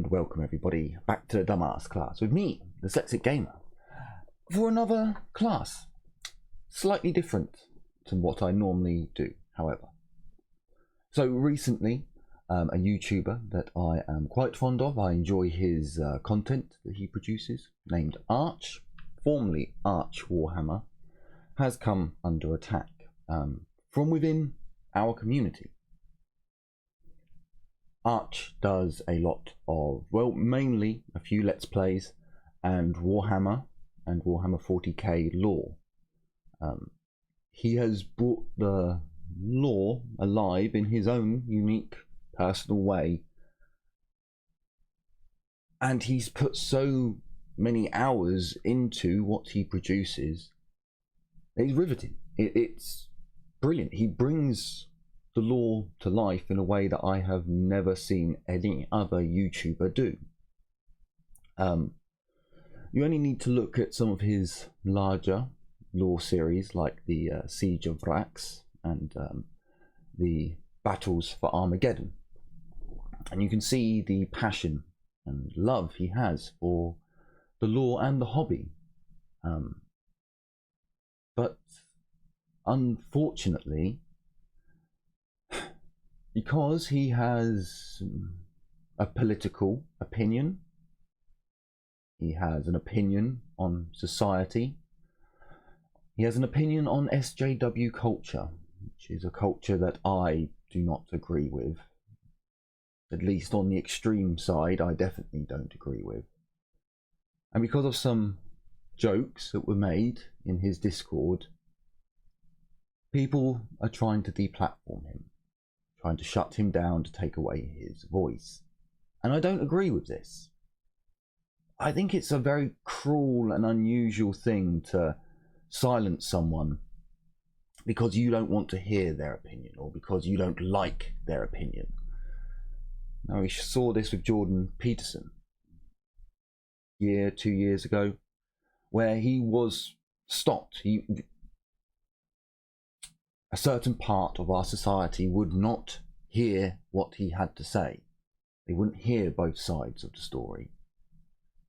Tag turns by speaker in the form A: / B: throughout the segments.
A: and welcome everybody back to the Dumbass class with me, the Dyslexic Gamer, for another class. Slightly different to what I normally do, however. So recently, a YouTuber that I am quite fond of, I enjoy his content that he produces, named Arch, formerly Arch Warhammer, has come under attack from within our community. Arch does a lot of, well, mainly a few Let's Plays and Warhammer 40k lore. He has brought the lore alive in his own unique personal way, and he's put so many hours into what he produces. It's riveting. It's brilliant. He brings the lore to life in a way that I have never seen any other YouTuber do. You only need to look at some of his larger lore series like the Siege of Rax and the Battles for Armageddon, and you can see the passion and love he has for the lore and the hobby. But unfortunately, because he has a political opinion, he has an opinion on society, he has an opinion on SJW culture, which is a culture that I do not agree with. At least on the extreme side, I definitely don't agree with. And because of some jokes that were made in his Discord, people are trying to deplatform him, trying to shut him down, to take away his voice. And I don't agree with this. I think it's a very cruel and unusual thing to silence someone because you don't want to hear their opinion or because you don't like their opinion. Now, we saw this with Jordan Peterson 2 years ago, where he was stopped. A certain part of our society would not hear what he had to say. They wouldn't hear both sides of the story.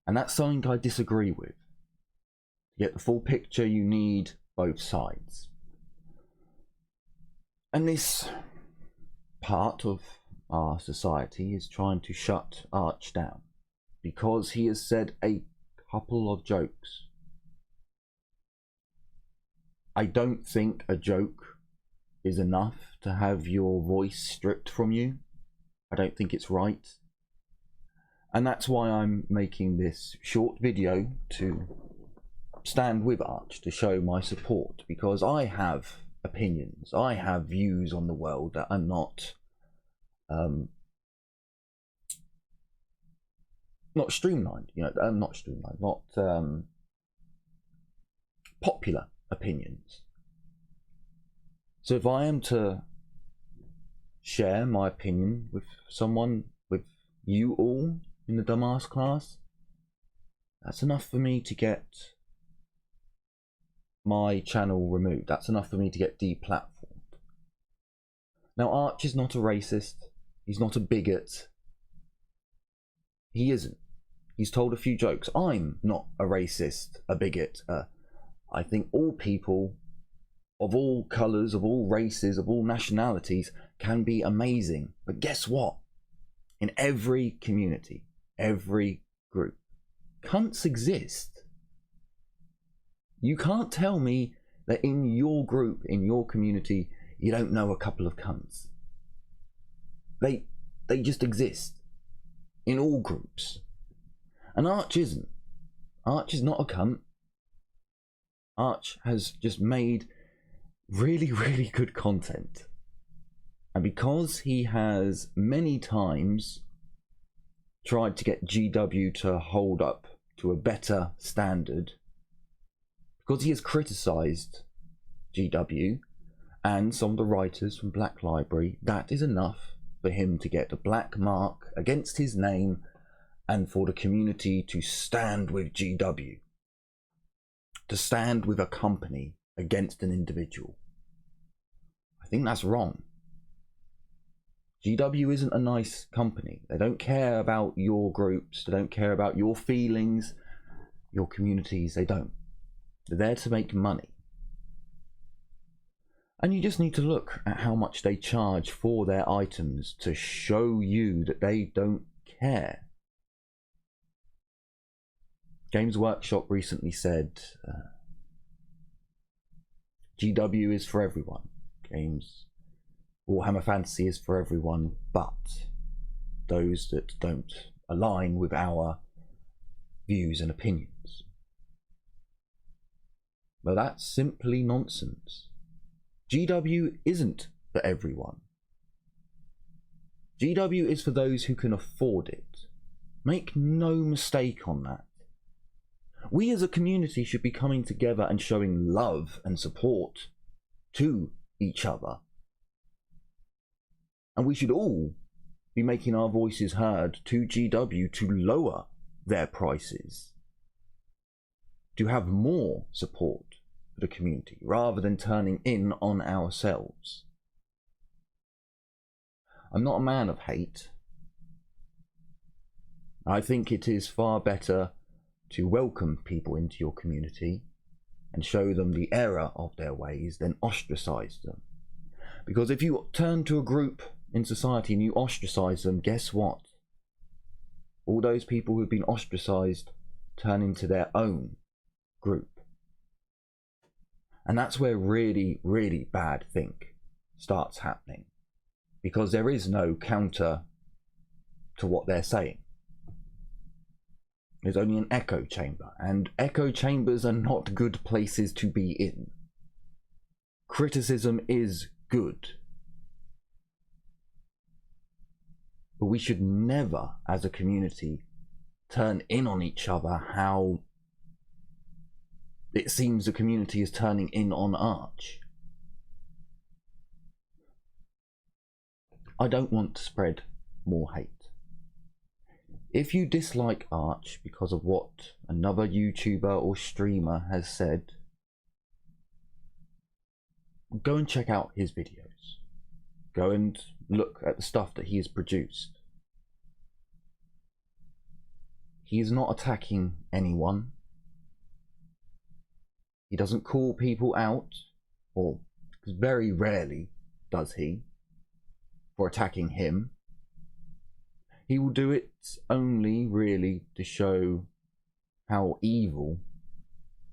A: And that's something I disagree with. To get the full picture, you need both sides. And this part of our society is trying to shut Arch down because he has said a couple of jokes. I don't think a joke is enough to have your voice stripped from you. I don't think it's right. And that's why I'm making this short video to stand with Arch, to show my support, because I have opinions, I have views on the world that are not streamlined, not popular opinions. So if I am to share my opinion with someone, with you all in the Dumbass class, that's enough for me to get my channel removed. That's enough for me to get deplatformed. Now, Arch is not a racist. He's not a bigot. He isn't. He's told a few jokes. I'm not a racist, a bigot. I think all people of all colours, of all races, of all nationalities can be amazing. But guess what? In every community, every group, cunts exist. You can't tell me that in your group, in your community, you don't know a couple of cunts. They just exist in all groups. And Arch isn't. Arch is not a cunt. Arch has just made really, really good content. And because he has many times tried to get GW to hold up to a better standard, because he has criticised GW and some of the writers from Black Library, that is enough for him to get a black mark against his name and for the community to stand with GW, to stand with a company against an individual. I think that's wrong. GW isn't a nice company. They don't care about your groups. They don't care about your feelings, your communities. They don't. They're there to make money. And you just need to look at how much they charge for their items to show you that they don't care. Games Workshop recently said, GW is for everyone. Warhammer Fantasy is for everyone, but those that don't align with our views and opinions. Well, that's simply nonsense. GW isn't for everyone. GW is for those who can afford it. Make no mistake on that. We as a community should be coming together and showing love and support to each other. And we should all be making our voices heard to GW to lower their prices, to have more support for the community rather than turning in on ourselves. I'm not a man of hate. I think it is far better to welcome people into your community and show them the error of their ways than ostracize them. Because if you turn to a group in society and you ostracize them, guess what? All those people who've been ostracized turn into their own group. And that's where really, really bad thing starts happening. Because there is no counter to what they're saying. There's only an echo chamber, and echo chambers are not good places to be in. Criticism is good. But we should never, as a community, turn in on each other how it seems the community is turning in on Arch. I don't want to spread more hate. If you dislike Arch because of what another YouTuber or streamer has said, go and check out his videos. Go and look at the stuff that he has produced. He is not attacking anyone. He doesn't call people out, or very rarely does he, for attacking him. He will do it only really to show how evil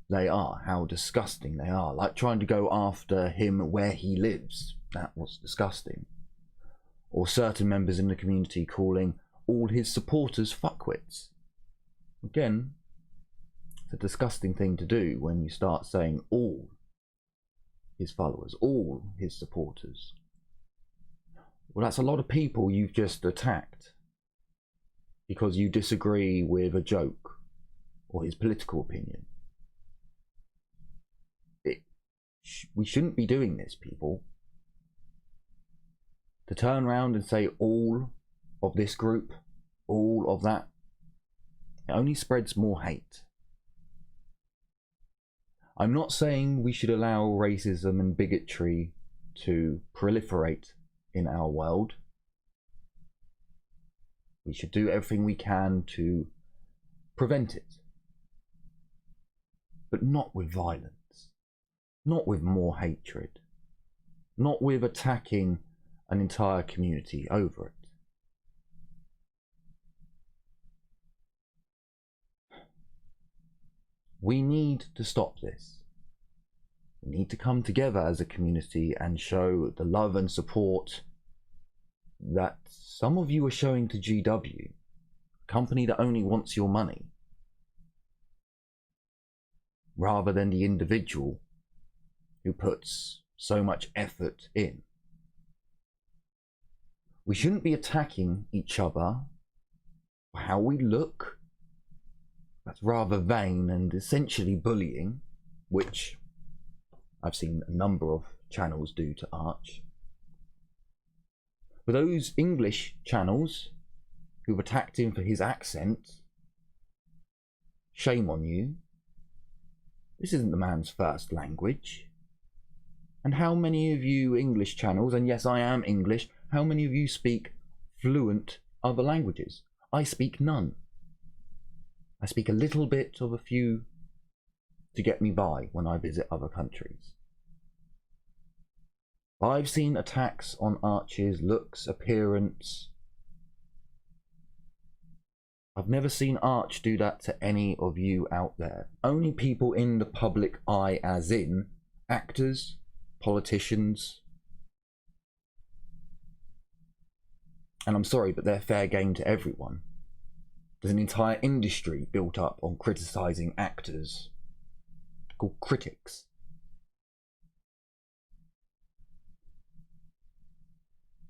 A: they are, how disgusting they are. Like trying to go after him where he lives. That was disgusting. Or certain members in the community calling all his supporters fuckwits. Again, it's a disgusting thing to do when you start saying all his followers, all his supporters. Well, that's a lot of people you've just attacked because you disagree with a joke or his political opinion. We shouldn't be doing this, people. To turn around and say all of this group, all of that, it only spreads more hate. I'm not saying we should allow racism and bigotry to proliferate in our world. We should do everything we can to prevent it. But not with violence. Not with more hatred. Not with attacking an entire community over it. We need to stop this. We need to come together as a community and show the love and support that some of you are showing to GW, a company that only wants your money, rather than the individual who puts so much effort in. We shouldn't be attacking each other for how we look. That's rather vain and essentially bullying, which I've seen a number of channels do to Arch. For those English channels who've attacked him for his accent, shame on you. This isn't the man's first language. And how many of you English channels, and yes, I am English, how many of you speak fluent other languages? I speak none. I speak a little bit of a few to get me by when I visit other countries. I've seen attacks on Arch's looks, appearance. I've never seen Arch do that to any of you out there. Only people in the public eye, as in actors, politicians. And I'm sorry, but they're fair game to everyone. There's an entire industry built up on criticising actors, called critics.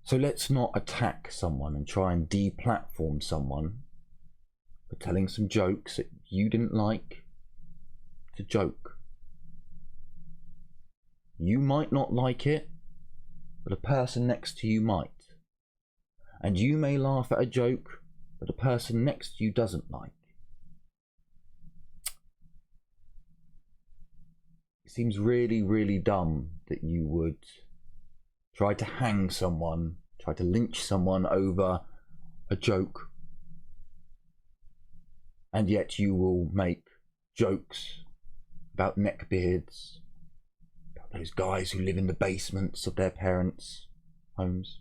A: So let's not attack someone and try and deplatform someone for telling some jokes that you didn't like. It's a joke. You might not like it, but a person next to you might. And you may laugh at a joke that a person next to you doesn't like. It seems really, really dumb that you would try to hang someone, try to lynch someone over a joke, and yet you will make jokes about neckbeards, about those guys who live in the basements of their parents' homes.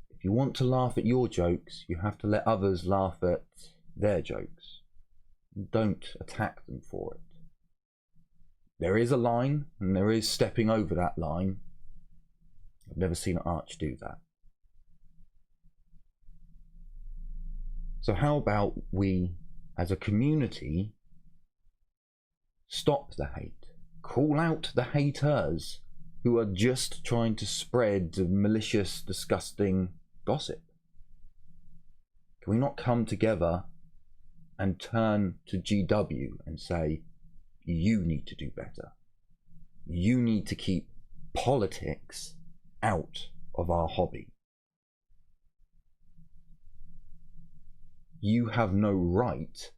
A: If you want to laugh at your jokes, you have to let others laugh at their jokes. Don't attack them for it. There is a line, and there is stepping over that line. I've never seen Arch do that. So how about we, as a community, stop the hate? Call out the haters who are just trying to spread malicious, disgusting gossip. Can we not come together and turn to GW and say, you need to do better. You need to keep politics out of our hobby. You have no right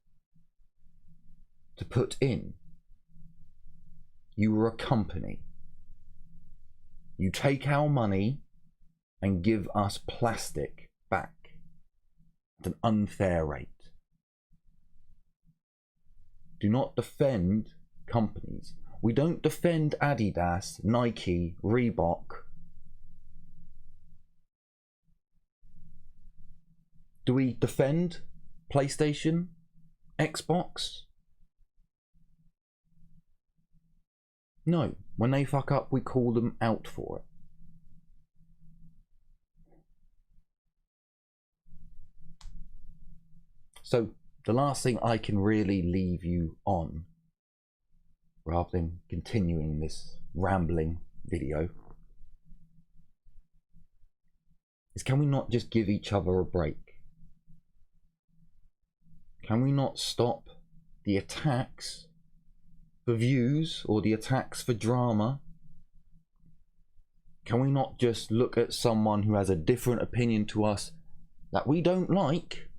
A: to put in. You are a company. You take our money and give us plastic back at an unfair rate. Do not defend companies. We don't defend Adidas, Nike, Reebok. Do we defend PlayStation, Xbox? No. When they fuck up, we call them out for it. So the last thing I can really leave you on, rather than continuing this rambling video, is can we not just give each other a break? Can we not stop the attacks for views or the attacks for drama? Can we not just look at someone who has a different opinion to us that we don't like?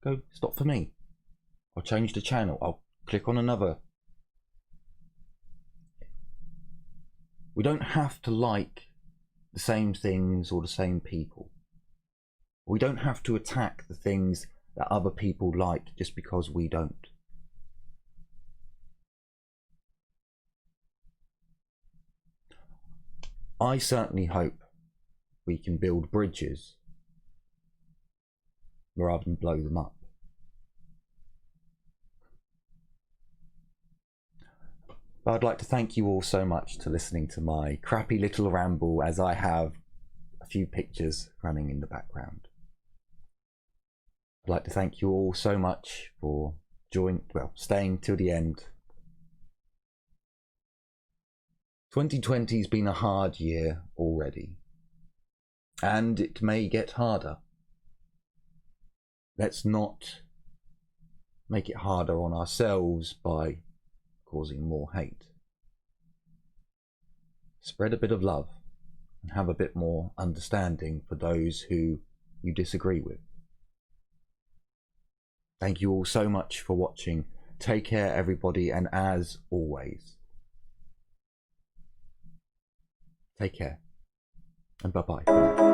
A: Go, stop for me. I'll change the channel. I'll click on another. We don't have to like the same things or the same people. We don't have to attack the things that other people like just because we don't. I certainly hope we can build bridges rather than blow them up. But I'd like to thank you all so much for listening to my crappy little ramble as I have a few pictures running in the background. I'd like to thank you all so much for staying till the end. 2020's been a hard year already, and it may get harder. Let's not make it harder on ourselves by causing more hate. Spread a bit of love and have a bit more understanding for those who you disagree with. Thank you all so much for watching. Take care, everybody, and as always, Take care. And bye-bye for now.